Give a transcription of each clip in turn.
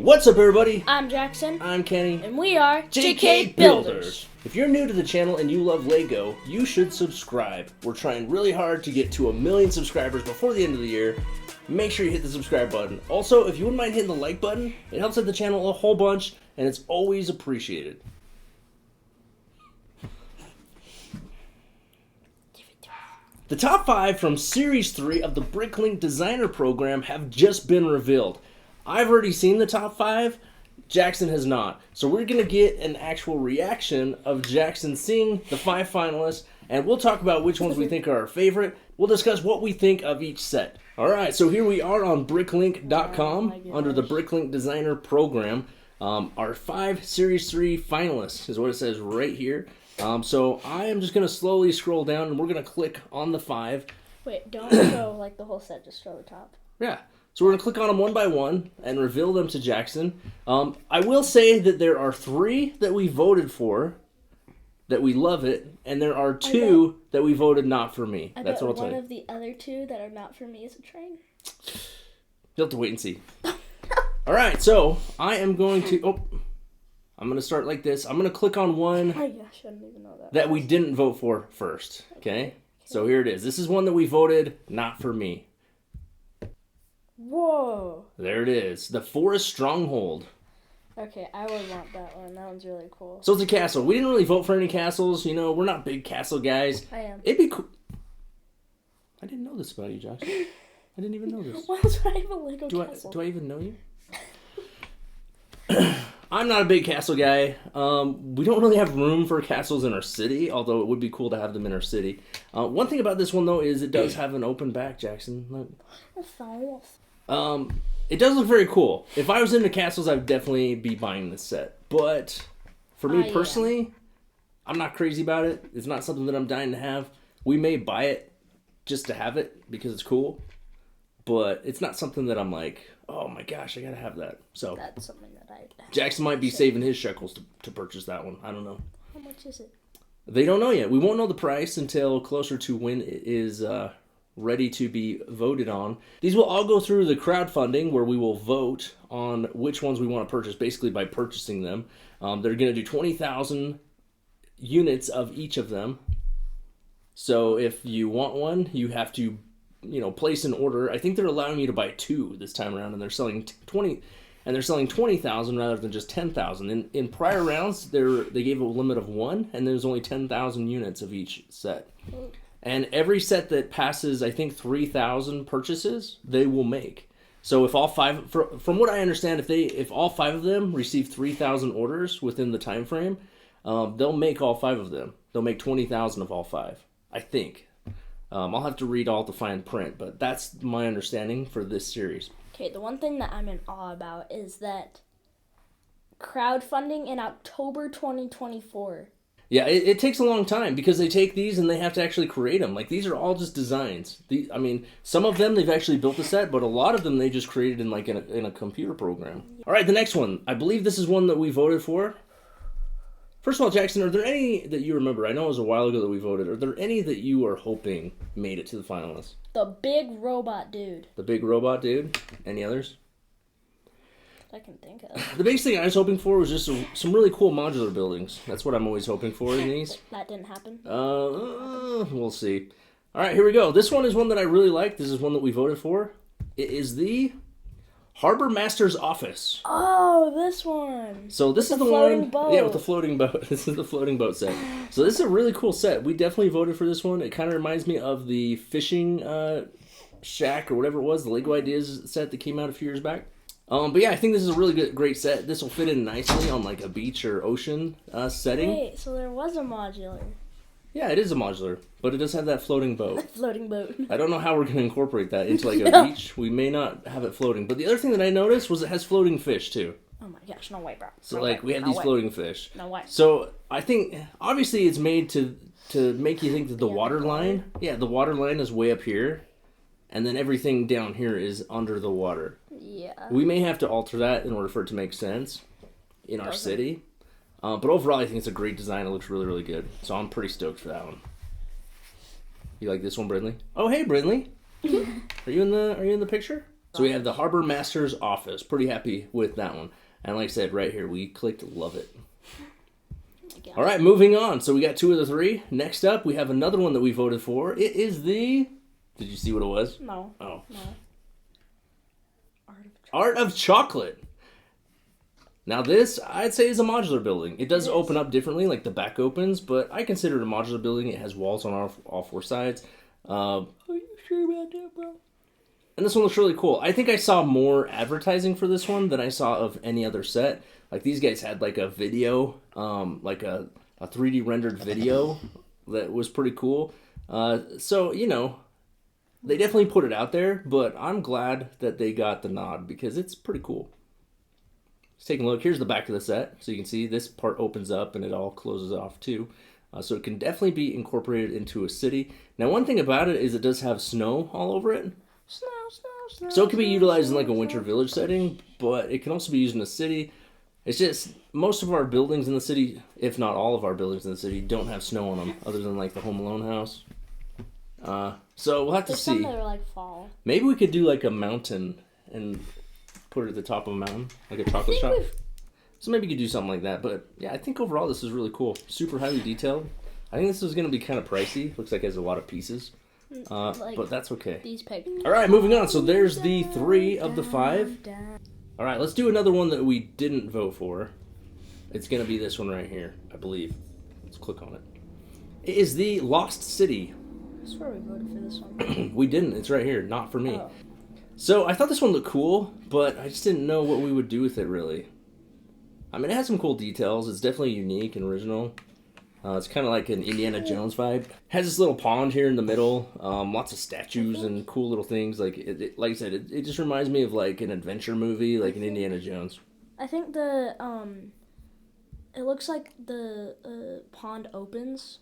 What's up, everybody? I'm Jackson. I'm Kenny. And we are JK Builders. If you're new to the channel and you love Lego, you should subscribe. We're trying really hard to get to 1 million subscribers before the end of the year. Make sure you hit the subscribe button. Also, if you wouldn't mind hitting the like button, it helps out the channel a whole bunch, and it's always appreciated. The top 5 from Series 3 of the Bricklink Designer Program have just been revealed. I've already seen the top 5, Jackson has not. So we're going to get an actual reaction of Jackson seeing the 5 finalists, and we'll talk about which ones we think are our favorite. We'll discuss what we think of each set. Alright, so here we are on Bricklink.com under the Bricklink Designer Program. Our 5 Series 3 finalists is what it says right here. So I am just going to slowly scroll down, and we're going to click on the 5. Wait, don't show like the whole set, just show the top. Yeah. So we're going to click on them one by one and reveal them to Jackson. I will say that there are 3 that we voted for, that we love it, and there are 2 that we voted not for me. That's what I'll tell you. One of the other 2 that are not for me is a train. You'll have to wait and see. All right, so I am going to... I'm going to start like this. I'm going to click on one I shouldn't even know that we didn't vote for first. Okay? So here it is. This is one that we voted not for me. Whoa. There it is. The Forest Stronghold. Okay, I would want that one. That one's really cool. So it's a castle. We didn't really vote for any castles. You know, we're not big castle guys. I am. It'd be cool. I didn't know this about you, Josh. I didn't even know this. Why else would I have a Lego castle? Do I even know you? I'm not a big castle guy. We don't really have room for castles in our city, although it would be cool to have them in our city. One thing about this one, though, is it does have an open back, Jackson. Look. It does look very cool. If I was into castles, I would definitely be buying this set. But for me personally, I'm not crazy about it. It's not something that I'm dying to have. We may buy it just to have it because it's cool. But it's not something that I'm like, oh my gosh, I gotta have that. So that's something that Jackson might be saving his shekels to purchase that one. I don't know. How much is it? They don't know yet. We won't know the price until closer to when it is ready to be voted on. These will all go through the crowdfunding where we will vote on which ones we want to purchase, basically by purchasing them. They're going to do 20,000 units of each of them. So if you want one, you have to, place an order. I think they're allowing you to buy 2 this time around, and they're selling 20,000 rather than just 10,000. In prior rounds, they gave a limit of 1, and there's only 10,000 units of each set. And every set that passes, I think, 3,000 purchases, they will make. So if all 5, from what I understand, if all 5 of them receive 3,000 orders within the time frame, they'll make all 5 of them. They'll make 20,000 of all 5, I think. I'll have to read all the fine print, but that's my understanding for this series. Okay, the one thing that I'm in awe about is that crowdfunding in October 2024. Yeah, it takes a long time because they take these and they have to actually create them. Like, these are all just designs. Some of them they've actually built a set, but a lot of them they just created in a computer program. All right, the next one. I believe this is one that we voted for. First of all, Jackson, are there any that you remember? I know it was a while ago that we voted. Are there any that you are hoping made it to the finalists? The big robot dude. The big robot dude? Any others? I can think of. The biggest thing I was hoping for was just some really cool modular buildings. That's what I'm always hoping for in these. That didn't happen? We'll see. All right, here we go. This one is one that I really like. This is one that we voted for. It is the Harbor Master's Office. Oh, this one. So this is the one. Boat. Yeah, with the floating boat. This is the floating boat set. So this is a really cool set. We definitely voted for this one. It kind of reminds me of the fishing shack or whatever it was, the Lego Ideas set that came out a few years back. But yeah, I think this is a really great set. This will fit in nicely on like a beach or ocean setting. Wait, so there was a modular. Yeah, it is a modular, but it does have that floating boat. Floating boat. I don't know how we're going to incorporate that into like a beach. We may not have it floating. But the other thing that I noticed was it has floating fish too. Oh my gosh, no way, bro. So we have these floating fish. No way. So I think, obviously it's made to make you think that the water line, the water line is way up here. And then everything down here is under the water. Yeah. We may have to alter that in order for it to make sense in our city. But overall, I think it's a great design. It looks really, really good. So I'm pretty stoked for that one. You like this one, Brindley? Oh, hey, Brindley. Are you in the picture? So we have the Harbor Master's Office. Pretty happy with that one. And like I said, right here, we clicked love it. All right, moving on. So we got 2 of the 3. Next up, we have another one that we voted for. It is the... Did you see what it was? No. Oh. No. Art of Chocolate. Now this, I'd say, is a modular building. It does open up differently, like the back opens, but I consider it a modular building. It has walls on all 4 sides. Are you sure about that, bro? And this one looks really cool. I think I saw more advertising for this one than I saw of any other set. Like these guys had like a video, like a 3D rendered video that was pretty cool. So, you know, they definitely put it out there, but I'm glad that they got the nod because it's pretty cool. Let's take a look. Here's the back of the set. So you can see this part opens up and it all closes off too. So it can definitely be incorporated into a city. Now, one thing about it is it does have snow all over it. Snow. So it can be utilized in like a winter village setting, but it can also be used in a city. It's just most of our buildings in the city, if not all of our buildings in the city, don't have snow on them, other than like the Home Alone house. So we'll have to There's see. some that are like fall. Maybe we could do like a mountain and put it at the top of a mountain, like a chocolate shop. So maybe we could do something like that. But yeah, I think overall this is really cool. Super highly detailed. I think this is going to be kind of pricey. Looks like it has a lot of pieces. But that's okay. These pegs. All right, moving on. So there's the 3 of the 5. All right, let's do another one that we didn't vote for. It's going to be this one right here, I believe. Let's click on it. It is the Lost City. I swear we voted for this one. We didn't. It's right here. Not for me. Oh. So I thought this one looked cool, but I just didn't know what we would do with it, really. I mean, it has some cool details. It's definitely unique and original. It's kind of like an Indiana Jones vibe. Has this little pond here in the middle. Lots of statues and cool little things. Like like I said, it just reminds me of like an adventure movie, like an Indiana Jones. I think it looks like the pond opens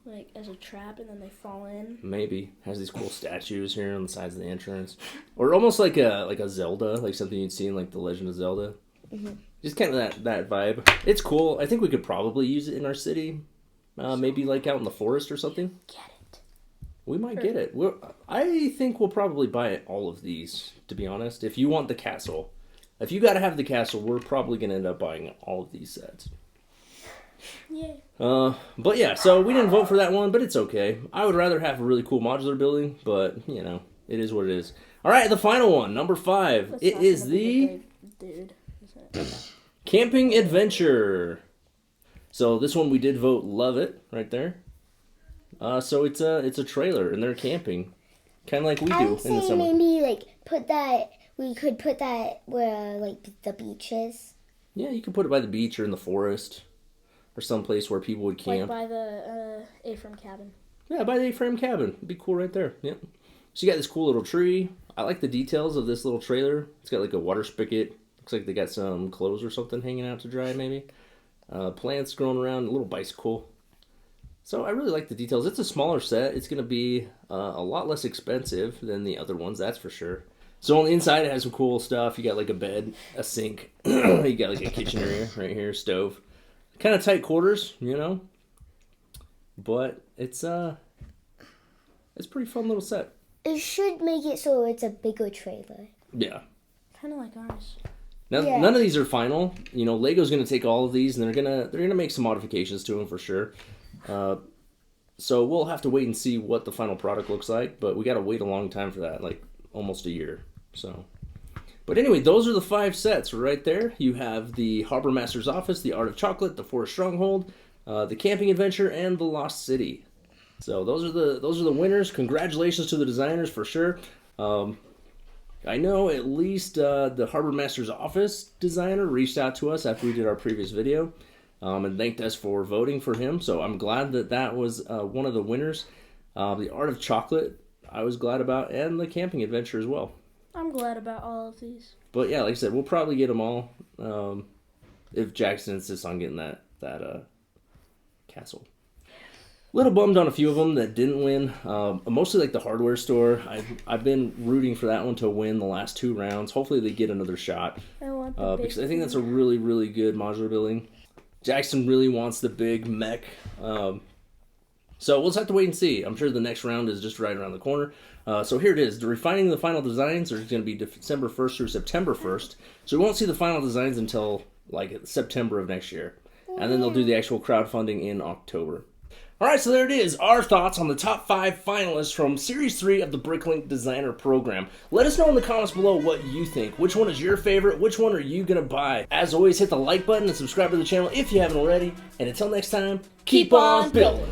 like as a trap and then they fall in. Maybe has these cool statues here on the sides of the entrance, or almost like a Zelda, like something you'd see in like the Legend of Zelda. Mm-hmm. Just kind of that vibe. It's cool. I think we could probably use it in our city. Maybe like out in the forest or something. Get it. We might get it. I think we'll probably buy all of these, to be honest. If you want the castle. If you got to have the castle, we're probably going to end up buying all of these sets. Yay. But yeah, so we didn't vote for that one, but it's okay. I would rather have a really cool modular building, but, you know, it is what it is. All right, the final one, number 5. It is the... Dude. Camping Adventure. So this one we did vote love it right there. So it's a trailer and they're camping, kind of like we do in the summer. Maybe like we could put that where like the beach is. Yeah, you could put it by the beach or in the forest or someplace where people would camp. Like by the A-frame cabin. Yeah, by the A-frame cabin. It'd be cool right there. Yep. So you got this cool little tree. I like the details of this little trailer. It's got like a water spigot. Looks like they got some clothes or something hanging out to dry, maybe. Plants growing around, a little bicycle. So I really like the details. It's a smaller set. It's going to be a lot less expensive than the other ones, that's for sure. So on the inside, it has some cool stuff. You got like a bed, a sink. You got like a kitchen area right here, stove. Kind of tight quarters, you know. But it's pretty fun little set. It should make it so it's a bigger trailer. Yeah. Kind of like ours. Now, none of these are final. You know, Lego's going to take all of these, and they're gonna make some modifications to them for sure. So we'll have to wait and see what the final product looks like. But we got to wait a long time for that, like almost a year. So, but anyway, those are the 5 sets right there. You have the Harbor Master's Office, the Art of Chocolate, the Forest Stronghold, the Camping Adventure, and the Lost City. So those are the winners. Congratulations to the designers for sure. I know at least the Harbor Master's Office designer reached out to us after we did our previous video and thanked us for voting for him. So I'm glad that was one of the winners. The Art of Chocolate, I was glad about, and the Camping Adventure as well. I'm glad about all of these. But yeah, like I said, we'll probably get them all if Jackson insists on getting that castle. Little bummed on a few of them that didn't win. Mostly like the hardware store. I've been rooting for that one to win the last 2 rounds. Hopefully they get another shot. I want the big because I think that's a really, really good modular building. Jackson really wants the big mech So we'll just have to wait and see. I'm sure the next round is just right around the corner. So here it is. The refining the final designs are going to be December 1st through September 1st. So we won't see the final designs until like September of next year. And then they'll do the actual crowdfunding in October. Alright, so there it is. Our thoughts on the top 5 finalists from Series 3 of the Bricklink Designer Program. Let us know in the comments below what you think. Which one is your favorite? Which one are you going to buy? As always, hit the like button and subscribe to the channel if you haven't already. And until next time, keep on building.